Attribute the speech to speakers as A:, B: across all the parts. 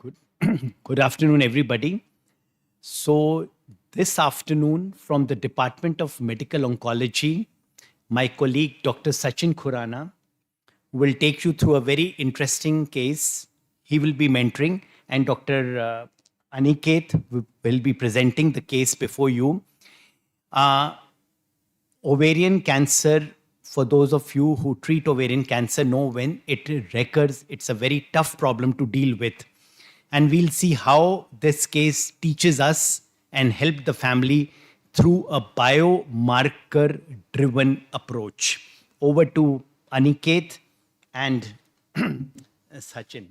A: Good, good afternoon, everybody. So, this afternoon, from the Department of Medical Oncology, my colleague Dr. Sachin Khurana will take you through a very interesting case. He will be mentoring, and Dr. Aniket will be presenting the case before you. Ovarian cancer, for those of you who treat ovarian cancer, know when it recurs, it's a very tough problem to deal with. And we'll see how this case teaches us and help the family through a biomarker driven approach. Over to Aniket and Sachin.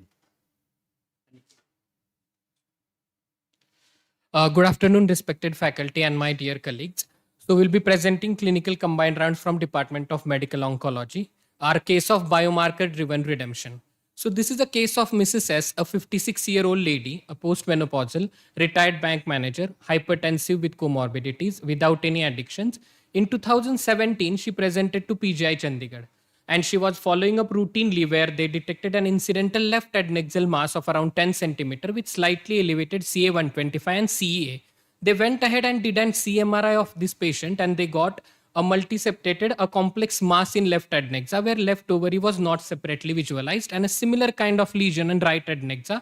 B: Good afternoon, respected faculty and my dear colleagues. So we'll be presenting clinical combined rounds from Department of Medical Oncology, our case of biomarker-driven redemption. So this is a case of Mrs. S, a 56-year-old lady, a postmenopausal, retired bank manager, hypertensive with comorbidities, without any addictions. In 2017, she presented to PGI Chandigarh, and she was following up routinely where they detected an incidental left adnexal mass of around 10 centimeter with slightly elevated CA125 and CEA. They went ahead and did an CMRI of this patient, and they got a multiseptated, a complex mass in left adnexa where left ovary was not separately visualized, and a similar kind of lesion in right adnexa,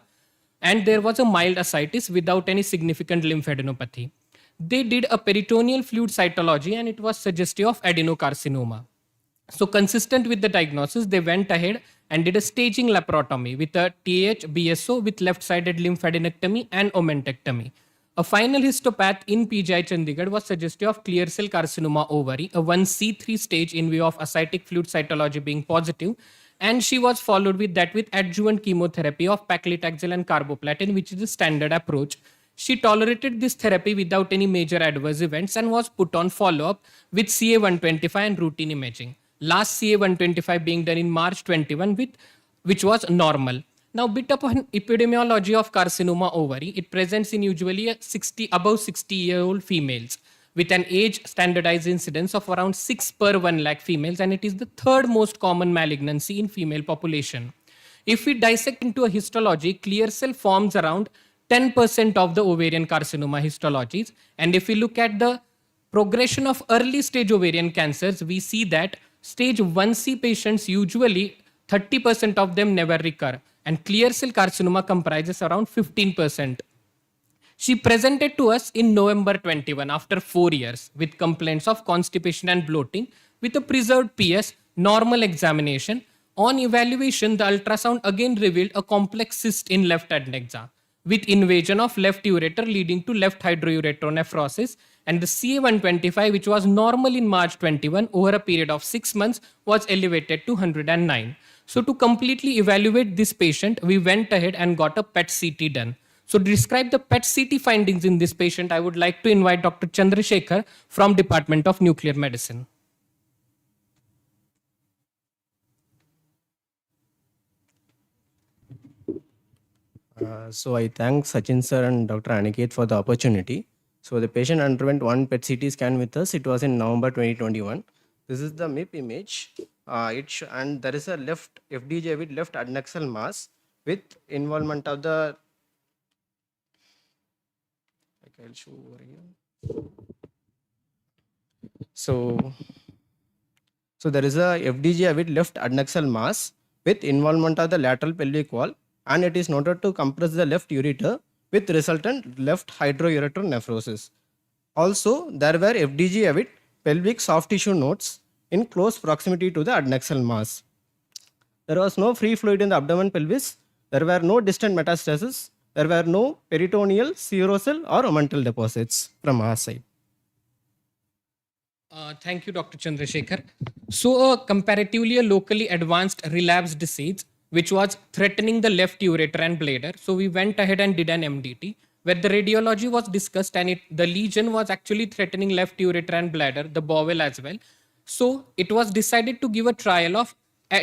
B: and there was a mild ascites without any significant lymphadenopathy. They did a peritoneal fluid cytology, and it was suggestive of adenocarcinoma. So consistent with the diagnosis, they went ahead and did a staging laparotomy with a TH BSO with left-sided lymphadenectomy and omentectomy. A final histopath in PGI Chandigarh was suggestive of clear cell carcinoma ovary, a 1C3 stage in view of ascitic fluid cytology being positive, and she was followed with that with adjuvant chemotherapy of paclitaxel and carboplatin, which is the standard approach. She tolerated this therapy without any major adverse events and was put on follow-up with CA125 and routine imaging. Last CA125 being done in March 21 which was normal. Now, bit upon epidemiology of carcinoma ovary, it presents in usually above 60-year-old females with an age standardized incidence of around 6 per 1 lakh females, and it is the third most common malignancy in female population. If we dissect into a histology, clear cell forms around 10% of the ovarian carcinoma histologies, and if we look at the progression of early stage ovarian cancers, we see that stage 1C patients usually 30% of them never recur, and clear cell carcinoma comprises around 15%. She presented to us in November 21 after 4 years with complaints of constipation and bloating with a preserved PS, normal examination. On evaluation, the ultrasound again revealed a complex cyst in left adnexa with invasion of left ureter leading to left hydroureteronephrosis, and the CA125, which was normal in March 21 over a period of 6 months, was elevated to 109. So to completely evaluate this patient, we went ahead and got a PET CT done. So to describe the PET CT findings in this patient, I would like to invite Dr. Chandrasekhar from Department of Nuclear Medicine.
C: So I thank Sachin sir and Dr. Aniket for the opportunity. So the patient underwent one PET CT scan with us. It was in November 2021. This is the MIP image. And there is a left FDJ with left adnexal mass with involvement of the. I'll show over here. So there is a FDJ with left adnexal mass with involvement of the lateral pelvic wall, and it is noted to compress the left ureter with resultant left hydroureteronephrosis. Also, there were FDG with pelvic soft tissue nodes in close proximity to the adnexal mass. There was no free fluid in the abdomen pelvis. There were no distant metastases. There were no peritoneal, serosal or omental deposits from our side.
B: Thank you, Dr. Chandrasekhar. So a comparatively locally advanced relapsed disease which was threatening the left ureter and bladder. So we went ahead and did an MDT where the radiology was discussed, and the lesion was actually threatening left ureter and bladder, the bowel as well. So it was decided to give a trial of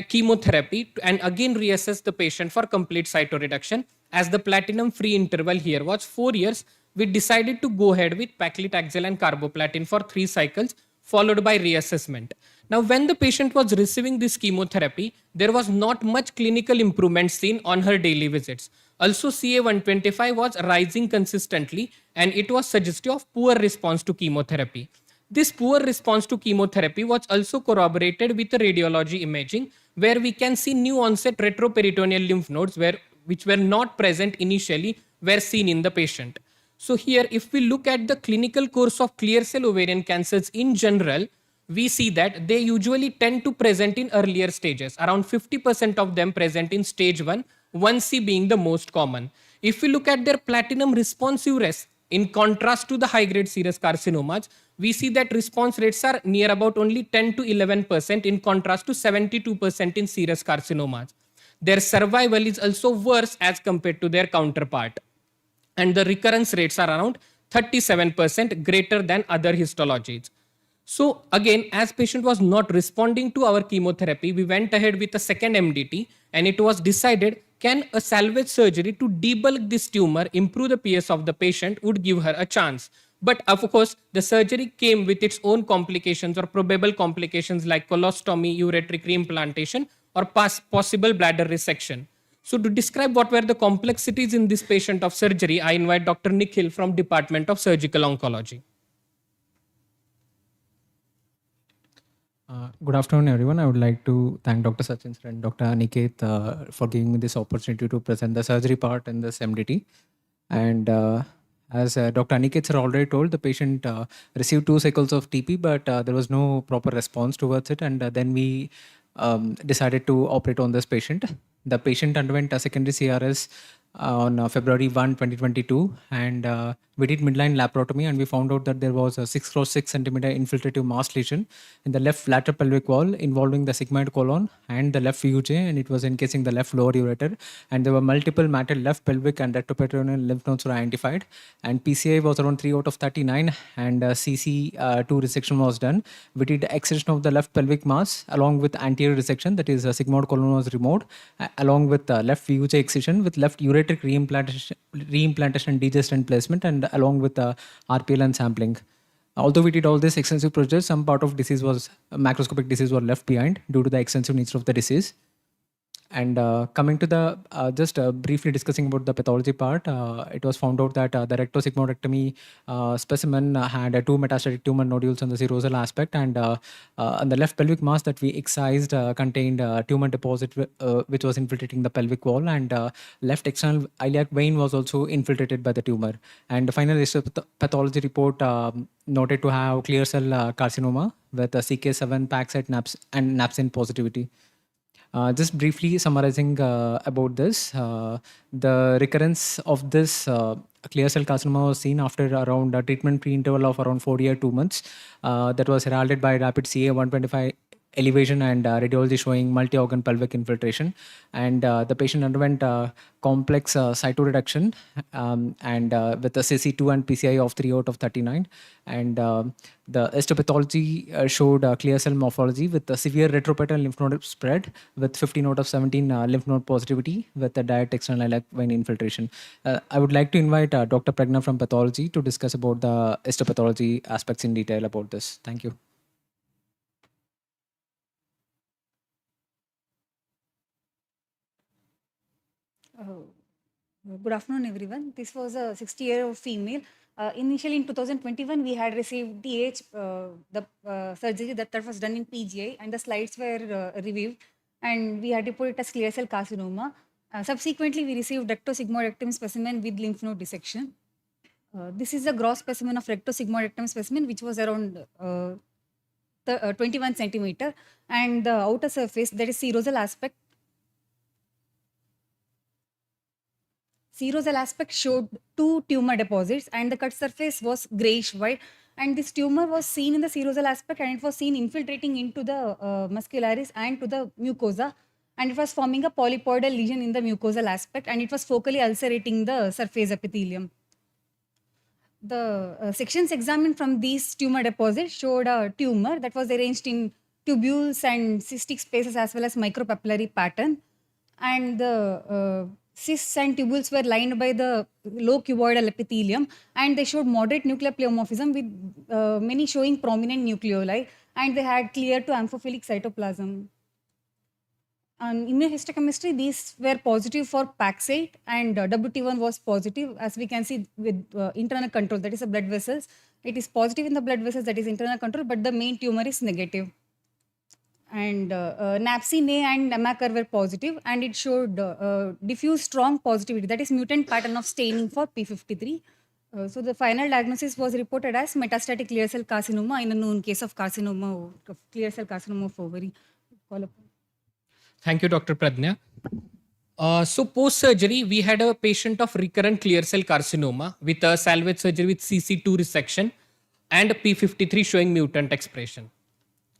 B: chemotherapy and again reassess the patient for complete cytoreduction. As the platinum free interval here was 4 years, we decided to go ahead with paclitaxel and carboplatin for 3 cycles followed by reassessment. Now, when the patient was receiving this chemotherapy, there was not much clinical improvement seen on her daily visits. Also, CA125 was rising consistently and it was suggestive of poor response to chemotherapy. This poor response to chemotherapy was also corroborated with the radiology imaging, where we can see new onset retroperitoneal lymph nodes which were not present initially were seen in the patient. So here, if we look at the clinical course of clear cell ovarian cancers in general, we see that they usually tend to present in earlier stages. Around 50% of them present in stage 1, 1C being the most common. If we look at their platinum responsive rates, in contrast to the high-grade serous carcinomas, we see that response rates are near about only 10 to 11% in contrast to 72% in serous carcinomas. Their survival is also worse as compared to their counterpart, and the recurrence rates are around 37% greater than other histologies. So again, as patient was not responding to our chemotherapy, we went ahead with a second MDT, and it was decided, can a salvage surgery to debulk this tumor, improve the PS of the patient, would give her a chance. But of course, the surgery came with its own complications or probable complications like colostomy, ureteric reimplantation, or possible bladder resection. So to describe what were the complexities in this patient of surgery, I invite Dr. Nikhil from Department of Surgical Oncology.
D: Good afternoon, everyone. I would like to thank Dr. Sachin sir and Dr. Aniket for giving me this opportunity to present the surgery part in this MDT. And as Dr. Aniket sir already told, the patient received 2 cycles of TP, but there was no proper response towards it. And then we decided to operate on this patient. The patient underwent a secondary CRS on February 1, 2022, and we did midline laparotomy, and we found out that there was a 6 cross 6 centimeter infiltrative mass lesion in the left lateral pelvic wall involving the sigmoid colon and the left VUJ, and it was encasing the left lower ureter, and there were multiple matted left pelvic and retroperitoneal lymph nodes were identified, and PCI was around 3 out of 39, and CC2 resection was done. We did excision of the left pelvic mass along with anterior resection, that is sigmoid colon was removed, along with left VUJ excision with left ureteric reimplantation and degestant placement, and along with RPL and sampling. Although we did all this extensive procedures, some part of disease was macroscopic disease were left behind due to the extensive nature of the disease. And coming to the just briefly discussing about the pathology part, it was found out that the rectosigmoidectomy specimen had 2 metastatic tumor nodules on the serosal aspect, and on the left pelvic mass that we excised contained tumor deposit which was infiltrating the pelvic wall, and left external iliac vein was also infiltrated by the tumor. And the final pathology report noted to have clear cell carcinoma with a CK7 PAX and napsin positivity. Just briefly summarizing about this, the recurrence of this clear cell carcinoma was seen after around a treatment-free interval of around 4 years, 2 months. That was heralded by rapid CA125 elevation and radiology showing multi-organ pelvic infiltration. And the patient underwent complex cytoreduction and with a CC2 and PCI of 3 out of 39. And the histopathology showed clear cell morphology with a severe retroperitoneal lymph node spread with 15 out of 17 lymph node positivity with a direct external iliac vein infiltration. I would like to invite Dr. Pragna from pathology to discuss about the histopathology aspects in detail about this. Thank you.
E: Good afternoon, everyone. This was a 60-year-old female. Initially, in 2021, we had received DH, the surgery that was done in PGI, and the slides were reviewed, and we had reported as clear cell carcinoma. Subsequently, we received rectosigmoidectomy specimen with lymph node dissection. This is a gross specimen of rectosigmoidectomy specimen, which was around 21 centimeter, and the outer surface, that is serosal aspect, showed 2 tumor deposits, and the cut surface was grayish white, and this tumor was seen in the serosal aspect, and it was seen infiltrating into the muscularis and to the mucosa, and it was forming a polypoidal lesion in the mucosal aspect, and it was focally ulcerating the surface epithelium. The sections examined from these tumor deposits showed a tumor that was arranged in tubules and cystic spaces as well as micropapillary pattern, and the cysts and tubules were lined by the low cuboidal epithelium, and they showed moderate nuclear pleomorphism with many showing prominent nucleoli, and they had clear to amphiphilic cytoplasm. On immunohistochemistry, these were positive for Paxate and WT1 was positive. As we can see with internal control, that is the blood vessels. It is positive in the blood vessels, that is internal control, but the main tumor is negative. And NAPSIN-A and NAMACR were positive, and it showed diffuse strong positivity, that is mutant pattern of staining for P53. So the final diagnosis was reported as metastatic clear cell carcinoma in a known case of carcinoma, of clear cell carcinoma of ovary.
B: Thank you, Dr. Pradnya. So post-surgery, we had a patient of recurrent clear cell carcinoma with a salvage surgery with CC2 resection and P53 showing mutant expression.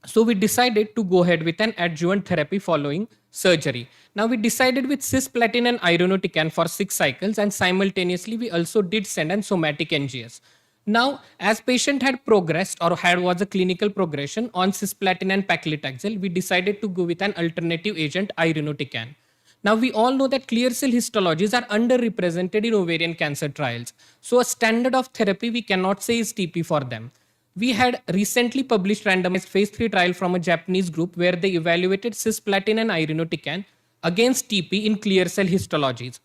B: So we decided to go ahead with an adjuvant therapy following surgery. Now we decided with cisplatin and irinotecan for 6 cycles, and simultaneously we also did send an somatic NGS. Now, as patient had progressed or was a clinical progression on cisplatin and paclitaxel, we decided to go with an alternative agent, irinotecan. Now, we all know that clear cell histologies are underrepresented in ovarian cancer trials. So, a standard of therapy we cannot say is TP for them. We had recently published randomized phase 3 trial from a Japanese group where they evaluated cisplatin and irinotecan against TP in clear cell histologies.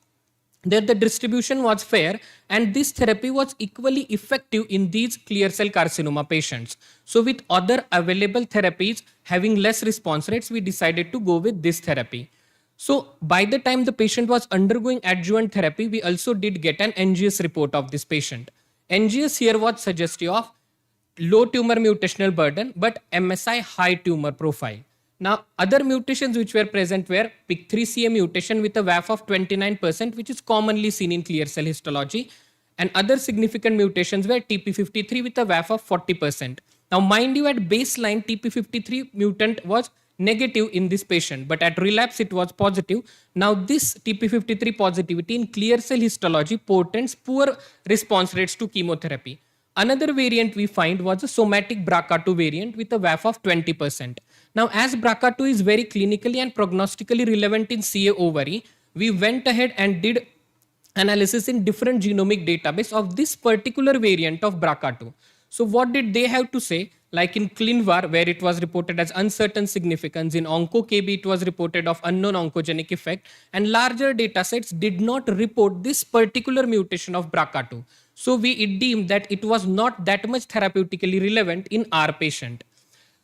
B: There the distribution was fair, and this therapy was equally effective in these clear cell carcinoma patients. So with other available therapies having less response rates, we decided to go with this therapy. So by the time the patient was undergoing adjuvant therapy, we also did get an NGS report of this patient. NGS here was suggestive of low tumor mutational burden but MSI high tumor profile. Now, other mutations which were present were PIK3CA mutation with a VAF of 29%, which is commonly seen in clear cell histology, and other significant mutations were TP53 with a VAF of 40%. Now, mind you, at baseline, TP53 mutant was negative in this patient, but at relapse, it was positive. Now, this TP53 positivity in clear cell histology portends poor response rates to chemotherapy. Another variant we find was a somatic BRCA2 variant with a VAF of 20%. Now, as BRCA2 is very clinically and prognostically relevant in CA ovary, we went ahead and did analysis in different genomic database of this particular variant of BRCA2. So what did they have to say? Like in ClinVar, where it was reported as uncertain significance, in OncoKB it was reported of unknown oncogenic effect, and larger datasets did not report this particular mutation of BRCA2. So we deemed that it was not that much therapeutically relevant in our patient.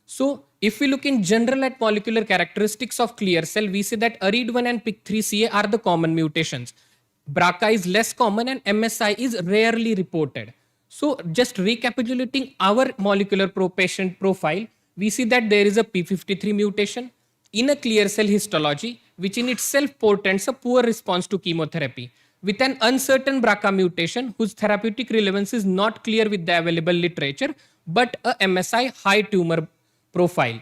B: So if we look in general at molecular characteristics of clear cell, we see that ARID1 and PIK3CA are the common mutations. BRCA is less common and MSI is rarely reported. So just recapitulating our molecular patient profile, we see that there is a P53 mutation in a clear cell histology, which in itself portends a poor response to chemotherapy, with an uncertain BRCA mutation whose therapeutic relevance is not clear with the available literature, but a MSI high tumor profile.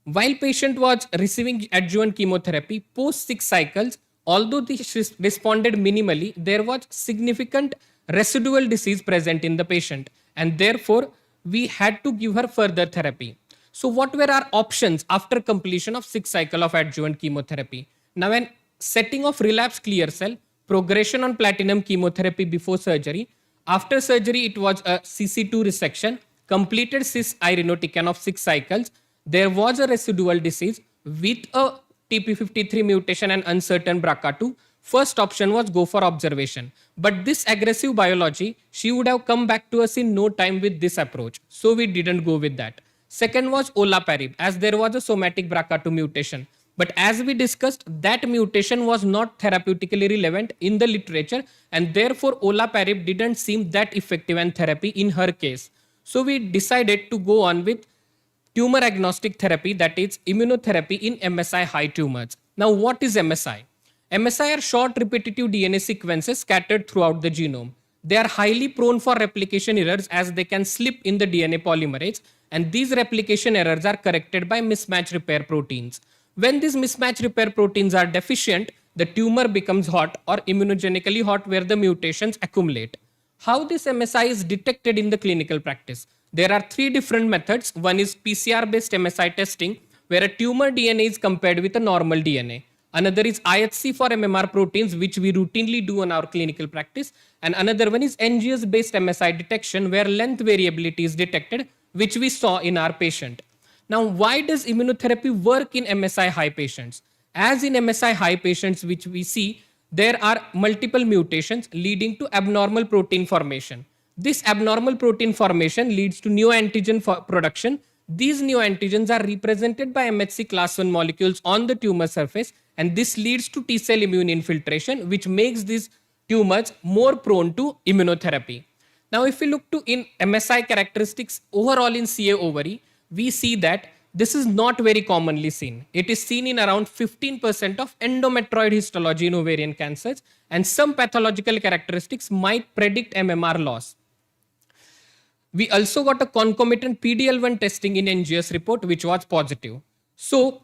B: While patient was receiving adjuvant chemotherapy post 6 cycles, although they responded minimally, there was significant residual disease present in the patient, and therefore we had to give her further therapy. So what were our options after completion of 6 cycle of adjuvant chemotherapy? Now, an setting of relapse clear cell, progression on platinum chemotherapy before surgery. After surgery, it was a CC2 resection, completed cis irinotecan of 6 cycles. There was a residual disease with a TP53 mutation and uncertain BRCA2. First option was go for observation. But this aggressive biology, she would have come back to us in no time with this approach. So we didn't go with that. Second was olaparib, as there was a somatic BRCA2 mutation. But as we discussed, that mutation was not therapeutically relevant in the literature, and therefore olaparib didn't seem that effective an therapy in her case. So we decided to go on with tumor agnostic therapy, that is immunotherapy in MSI high tumors. Now, what is MSI? MSI are short repetitive DNA sequences scattered throughout the genome. They are highly prone for replication errors as they can slip in the DNA polymerase, and these replication errors are corrected by mismatch repair proteins. When these mismatch repair proteins are deficient, the tumor becomes hot or immunogenically hot where the mutations accumulate. How this MSI is detected in the clinical practice? There are 3 different methods. One is PCR-based MSI testing, where a tumor DNA is compared with a normal DNA. Another is IHC for MMR proteins, which we routinely do in our clinical practice. And another one is NGS-based MSI detection, where length variability is detected, which we saw in our patient. Now, why does immunotherapy work in MSI high patients? As in MSI high patients, which we see, there are multiple mutations leading to abnormal protein formation. This abnormal protein formation leads to neoantigen production. These neoantigens are represented by MHC class 1 molecules on the tumor surface, and this leads to T cell immune infiltration, which makes these tumors more prone to immunotherapy. Now, if we look to in MSI characteristics overall in CA ovary, we see that this is not very commonly seen. It is seen in around 15% of endometrioid histology in ovarian cancers, and some pathological characteristics might predict MMR loss. We also got a concomitant PDL1 testing in NGS report, which was positive. So,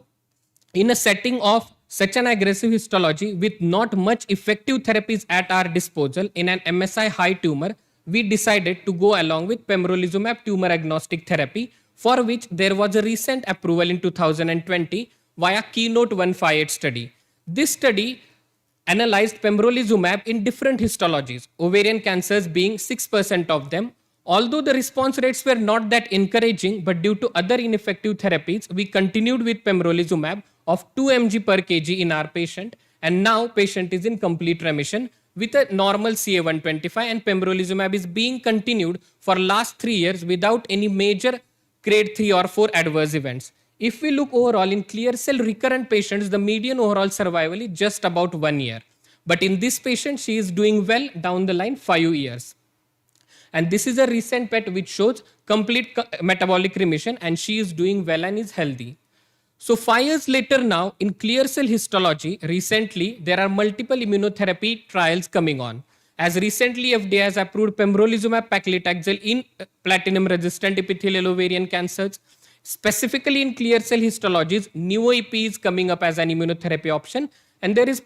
B: in a setting of such an aggressive histology with not much effective therapies at our disposal in an MSI high tumor, we decided to go along with pembrolizumab tumor agnostic therapy, for which there was a recent approval in 2020 via Keynote 158 study. This study analyzed pembrolizumab in different histologies, ovarian cancers being 6% of them. Although the response rates were not that encouraging, but due to other ineffective therapies, we continued with pembrolizumab of 2 mg per kg in our patient, and now patient is in complete remission with a normal CA125, and pembrolizumab is being continued for last 3 years without any major grade 3 or 4 adverse events. If we look overall in clear cell recurrent patients, the median overall survival is just about 1 year. But in this patient, she is doing well down the line 5 years. And this is a recent PET which shows complete metabolic remission, and she is doing well and is healthy. So 5 years later now, in clear cell histology, recently there are multiple immunotherapy trials coming on. As recently FDA has approved pembrolizumab paclitaxel in platinum-resistant epithelial ovarian cancers. Specifically in clear cell histologies, NeoEP is coming up as an immunotherapy option, and there is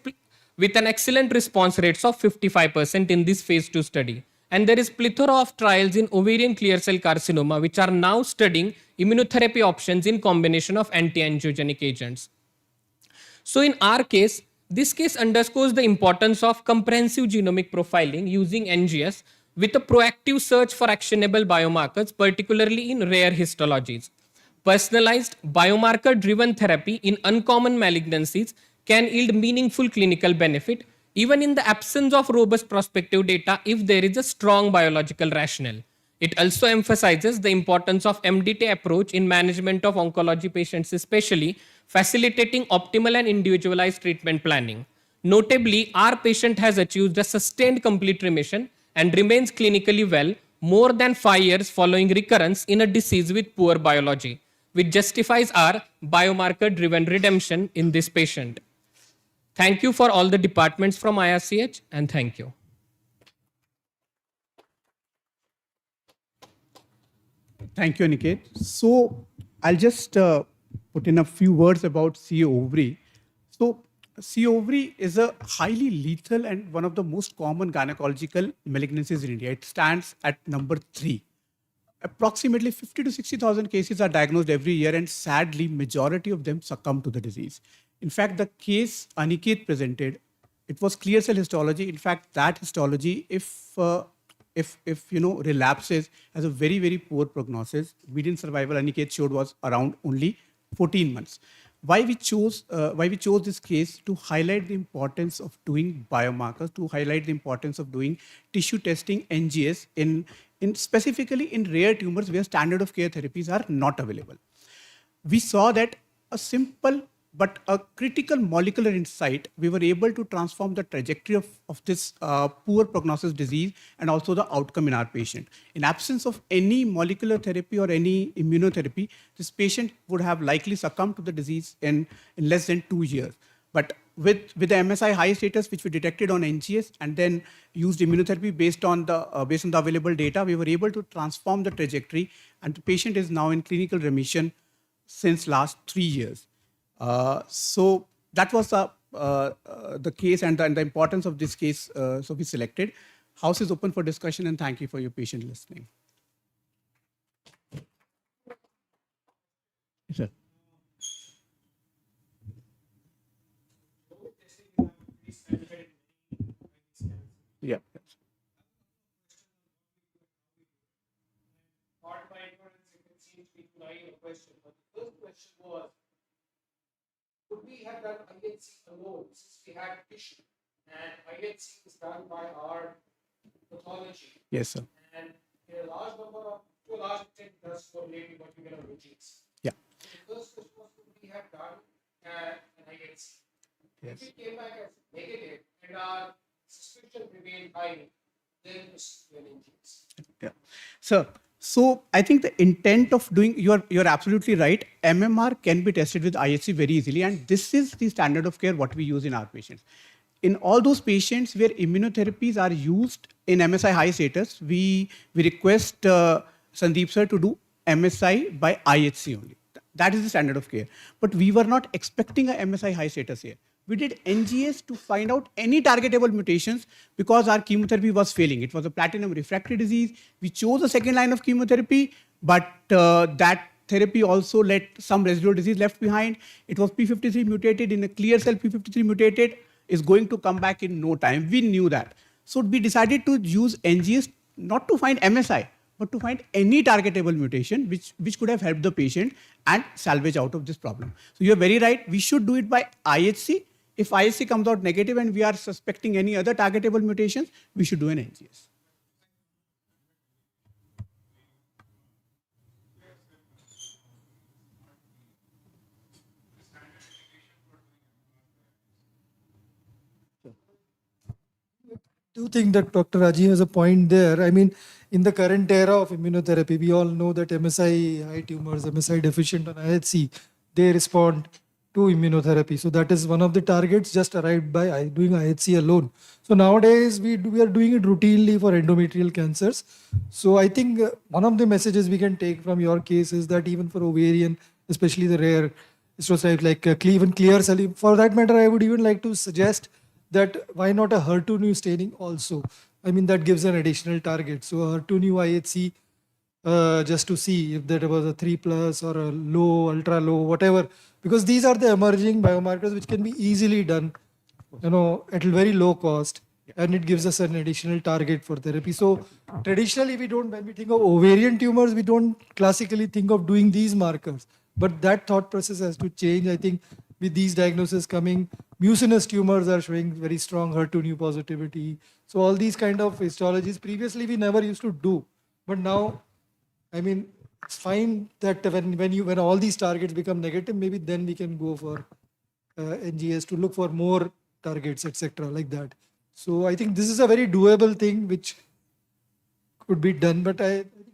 B: with an excellent response rates of 55% in this phase 2 study. And there is plethora of trials in ovarian clear cell carcinoma which are now studying immunotherapy options in combination of anti-angiogenic agents. So in our case, this case underscores the importance of comprehensive genomic profiling using NGS with a proactive search for actionable biomarkers, particularly in rare histologies. Personalized biomarker-driven therapy in uncommon malignancies can yield meaningful clinical benefit, even in the absence of robust prospective data if there is a strong biological rationale. It also emphasizes the importance of MDT approach in management of oncology patients, especially facilitating optimal and individualized treatment planning. Notably, our patient has achieved a sustained complete remission and remains clinically well more than 5 years following recurrence in a disease with poor biology, which justifies our biomarker-driven redemption in this patient. Thank you for all the departments from IRCH, and thank you.
F: Thank you, Aniket. So I'll just put in a few words about CA ovary. So CA ovary is a highly lethal and one of the most common gynecological malignancies in India. It stands at number 3. Approximately 50 to 60,000 cases are diagnosed every year, and sadly, majority of them succumb to the disease. In fact, the case Aniket presented, it was clear cell histology. In fact, that histology, if relapses, has a very, very poor prognosis. Median survival Aniket showed was around only 14 months. Why we chose this case? To highlight the importance of doing biomarkers, to highlight the importance of doing tissue testing, NGS, in specifically in rare tumors where standard of care therapies are not available. We saw that a simple but a critical molecular insight, we were able to transform the trajectory of this poor prognosis disease and also the outcome in our patient. In absence of any molecular therapy or any immunotherapy, this patient would have likely succumbed to the disease in less than 2 years. But with the MSI high status, which we detected on NGS and then used immunotherapy based on the available data, we were able to transform the trajectory, and the patient is now in clinical remission since last 3 years. So that was the case and the importance of this case. So we selected. House is open for discussion, and thank you for your patient listening. Yes, sir. Yeah.
G: naive question, but the first question was, could we have done IHC alone since we had tissue? And IHC is done by our pathology.
F: Yes, sir.
G: And in a large number of, to a large extent, does correlate with what we get on routines.
F: Yeah.
G: The first question was, could we have done an IHC?
F: Yes.
G: If it came back as negative and our suspicion remained high, then it's an NGS.
F: Yeah. Sir, so I think the intent of doing, you're absolutely right. MMR can be tested with IHC very easily, and this is the standard of care what we use in our patients. In all those patients where immunotherapies are used in MSI high status, we request Sandeep sir to do MSI by IHC only. That is the standard of care. But we were not expecting a MSI high status here. We did NGS to find out any targetable mutations because our chemotherapy was failing. It was a platinum refractory disease. We chose a second line of chemotherapy, but that therapy also let some residual disease left behind. It was P53 mutated. In a clear cell P53 mutated is going to come back in no time. We knew that. So we decided to use NGS not to find MSI, but to find any targetable mutation which could have helped the patient and salvage out of this problem. So you're very right. We should do it by IHC. If IHC comes out negative and we are suspecting any other targetable mutations, we should do an NGS.
H: Do think that Dr. Raji has a point there. I mean, in the current era of immunotherapy, we all know that MSI high tumors, MSI deficient on IHC, they respond to immunotherapy. So that is one of the targets just arrived by doing IHC alone. So nowadays we are doing it routinely for endometrial cancers. So I think one of the messages we can take from your case is that even for ovarian, especially the rare histiocytes like even clear cell, for that matter, I would even like to suggest that why not a HER2 new staining also? I mean, that gives an additional target. So a HER2 new IHC, just to see if there was a 3+ or a low, ultra low, whatever. Because these are the emerging biomarkers which can be easily done, at a very low cost, and it gives us an additional target for therapy. So traditionally, when we think of ovarian tumors, we don't classically think of doing these markers. But that thought process has to change. I think with these diagnoses coming, mucinous tumors are showing very strong HER2 new positivity. So all these kind of histologies, previously we never used to do. But now, I mean, it's fine that when all these targets become negative, maybe then we can go for NGS to look for more targets, etc., like that. So I think this is a very doable thing which could be done. But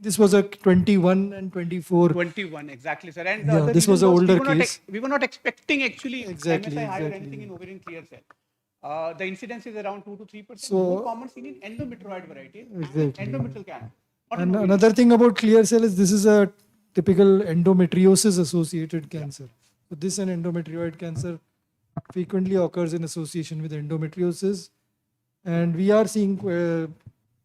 H: this was a 21 and 24.
F: 21, exactly, sir. And
H: Yeah, this was an older case.
F: We were not expecting actually
H: Exactly,
F: MSI high or
H: exactly.
F: anything in ovarian clear cell. The incidence is around 2 to 3%.
H: So-
F: more common seen in endometrioid variety
H: Exactly.
F: and endometrial cancer. not in
H: And
F: ovarian.
H: another thing about clear cell is this is a typical endometriosis associated cancer. So this and endometrioid cancer frequently occurs in association with endometriosis, and we are seeing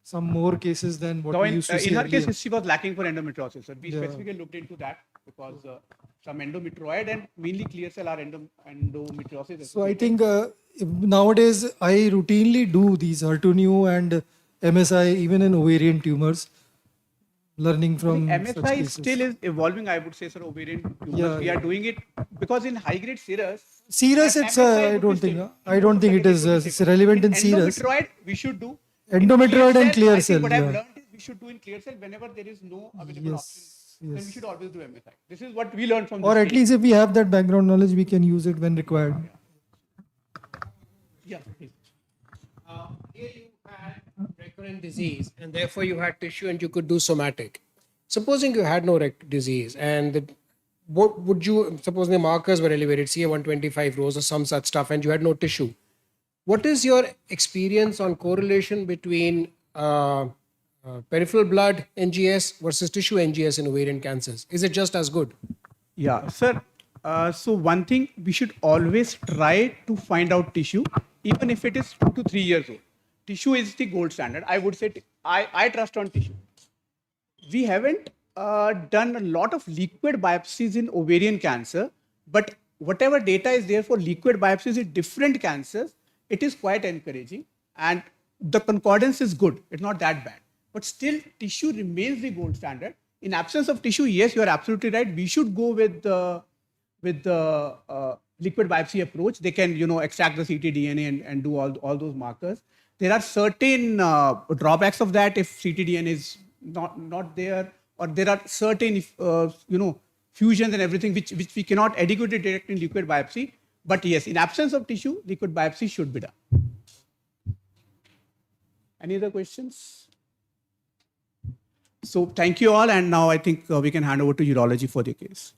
H: some more cases than what
F: Though
H: we
F: in,
H: used to see
F: in her
H: earlier.
F: case, she was lacking for endometriosis. So we
H: Yeah.
F: specifically looked into that because some endometrioid and mainly clear cell are endometriosis.
H: So I think nowadays I routinely do these HER2/neu and MSI even in ovarian tumors, learning from such
F: MSI
H: cases.
F: still is evolving, I would say, sir, ovarian tumors.
H: Yeah,
F: We are doing it because in high grade serous.
H: Serous,
F: and
H: it's
F: MSI
H: I
F: would
H: don't
F: be
H: think
F: still-
H: I don't think it is it's relevant in serous.
F: Endometrioid, we should do.
H: Endometrioid and clear
F: I think
H: cell,
F: what I've
H: yeah.
F: learned is we should do in clear cell whenever there is no available
H: Yes,
F: option. Then we
H: yes.
F: should always do MSI. This is what we learned from
H: Or
F: this
H: at
F: field.
H: least if we have that background knowledge, we can use it when required.
F: Yeah, please.
G: Here you had recurrent disease and therefore you had tissue and you could do somatic. Supposing you had no disease and what would you, suppose the markers were elevated, CA125 rose or some such stuff, and you had no tissue. What is your experience on correlation between peripheral blood NGS versus tissue NGS in ovarian cancers? Is it just as good?
F: Yeah, sir. So one thing, we should always try to find out tissue, even if it is 2 to 3 years old. Tissue is the gold standard. I would say I trust on tissue. We haven't done a lot of liquid biopsies in ovarian cancer, but whatever data is there for liquid biopsies in different cancers, it is quite encouraging. And the concordance is good. It's not that bad. But still, tissue remains the gold standard. In absence of tissue, yes, you are absolutely right. We should go with the liquid biopsy approach. They can, extract the ctDNA and do all those markers. There are certain drawbacks of that if ctDNA is not there, or there are certain fusions and everything which we cannot adequately detect in liquid biopsy. But yes, in absence of tissue, liquid biopsy should be done. Any other questions? So thank you all, and now I think we can hand over to urology for the case.